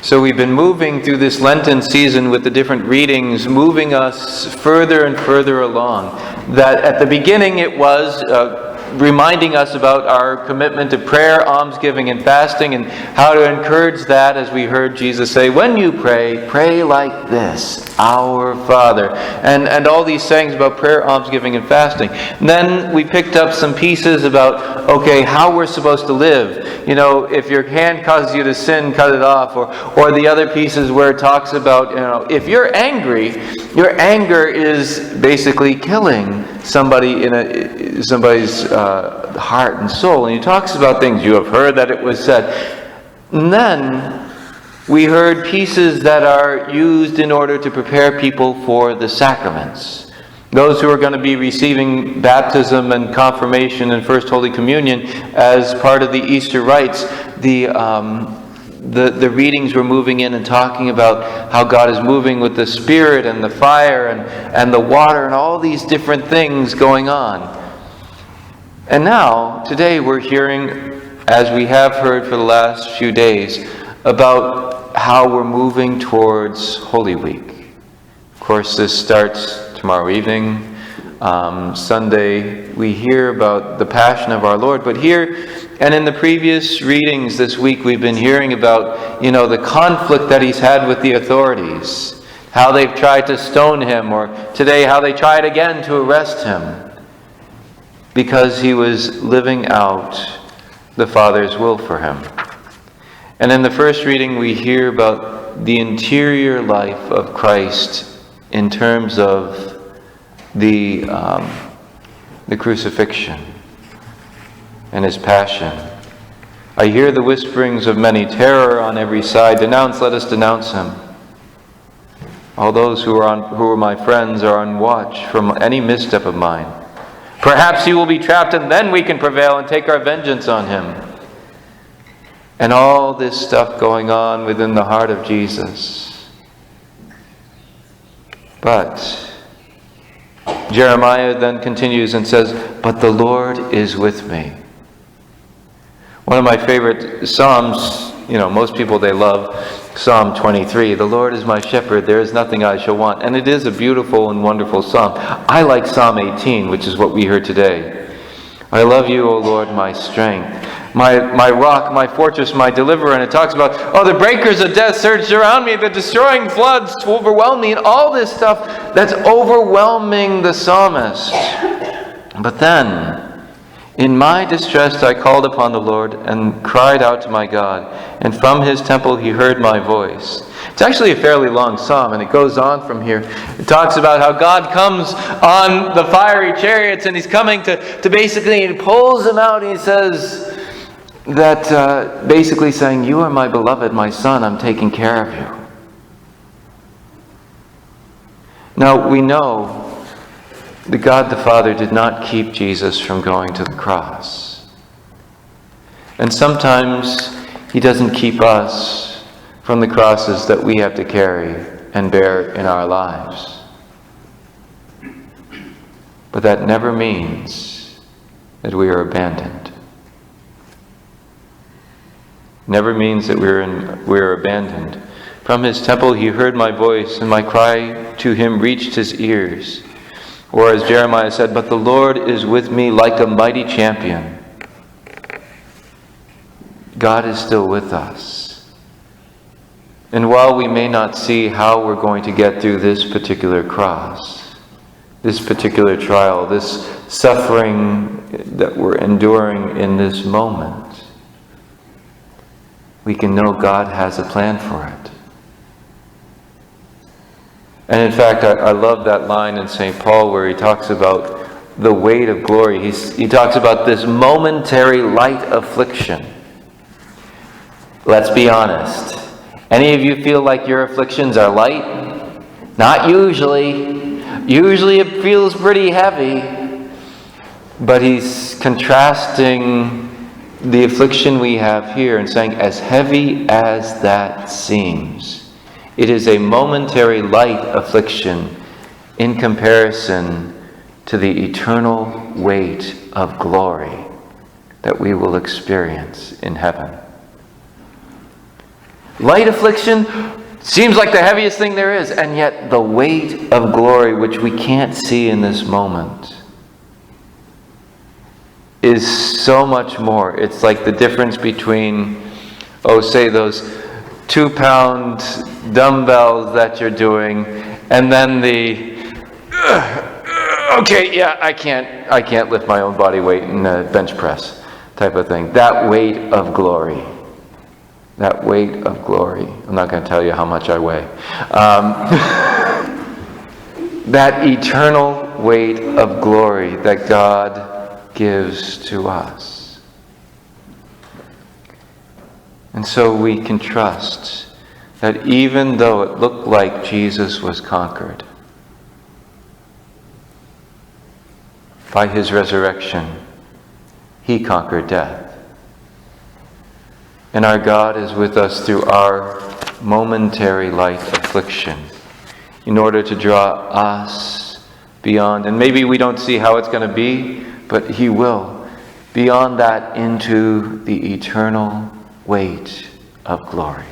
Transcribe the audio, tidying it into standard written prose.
So we've been moving through this Lenten season with the different readings, moving us further and further along. That at the beginning it was reminding us about our commitment to prayer, almsgiving, and fasting, and how to encourage that, as we heard Jesus say, when you pray, pray like this, Our Father. And all these sayings about prayer, almsgiving, and fasting. And then we picked up some pieces about, okay, how we're supposed to live. You know, if your hand causes you to sin, cut it off. Or the other pieces where it talks about, you know, if you're angry, your anger is basically killing somebody in somebody's heart and soul. And he talks about things you have heard that it was said. And then we heard pieces that are used in order to prepare people for the sacraments. Those who are going to be receiving baptism and confirmation and First Holy Communion as part of the Easter rites, the readings were moving in and talking about how God is moving with the Spirit and the fire and the water and all these different things going on. And now, today we're hearing, as we have heard for the last few days, about how we're moving towards Holy Week. Of course, this starts tomorrow evening. Sunday, we hear about the Passion of our Lord. But here, and in the previous readings this week, we've been hearing about, you know, the conflict that he's had with the authorities. How they've tried to stone him, or today how they tried again to arrest him. Because he was living out the Father's will for him. And in the first reading, we hear about the interior life of Christ in terms of the crucifixion and his passion. I hear the whisperings of many, terror on every side. Denounce, let us denounce him. All those who are my friends are on watch from any misstep of mine. Perhaps he will be trapped, and then we can prevail and take our vengeance on him. And all this stuff going on within the heart of Jesus. But Jeremiah then continues and says, but the Lord is with me. One of my favorite Psalms, you know, most people, they love Psalm 23. The Lord is my shepherd, there is nothing I shall want. And it is a beautiful and wonderful psalm. I like Psalm 18, which is what we heard today. I love you, O Lord, my strength, my rock, my fortress, my deliverer. And it talks about, oh, the breakers of death surged around me, the destroying floods overwhelmed me, and all this stuff that's overwhelming the psalmist. But then, in my distress I called upon the Lord and cried out to my God, and from his temple he heard my voice. It's actually a fairly long psalm, and it goes on from here. It talks about how God comes on the fiery chariots, and he's coming to basically, he pulls them out, and he says that, basically saying, you are my beloved, my son, I'm taking care of you. Now, we know that God the Father did not keep Jesus from going to the cross. And sometimes he doesn't keep us from the crosses that we have to carry and bear in our lives. But that never means that we are abandoned. Never means that we are abandoned. From his temple he heard my voice, and my cry to him reached his ears. Or as Jeremiah said, but the Lord is with me like a mighty champion. God is still with us. And while we may not see how we're going to get through this particular cross, this particular trial, this suffering that we're enduring in this moment, we can know God has a plan for it. And in fact, I love that line in St. Paul where he talks about the weight of glory. He talks about this momentary light affliction. Let's be honest. Any of you feel like your afflictions are light? Not usually. Usually it feels pretty heavy. But he's contrasting the affliction we have here and saying, as heavy as that seems, it is a momentary light affliction in comparison to the eternal weight of glory that we will experience in heaven. Light affliction seems like the heaviest thing there is, and yet the weight of glory, which we can't see in this moment, is so much more. It's like the difference between, say those 2-pound dumbbells that you're doing, and then the, I can't lift my own body weight in a bench press type of thing. That weight of glory. That weight of glory. I'm not going to tell you how much I weigh. That eternal weight of glory that God gives to us. And so we can trust that even though it looked like Jesus was conquered, by his resurrection, he conquered death. And our God is with us through our momentary light affliction in order to draw us beyond. And maybe we don't see how it's going to be, but he will. Beyond that into the eternal weight of glory.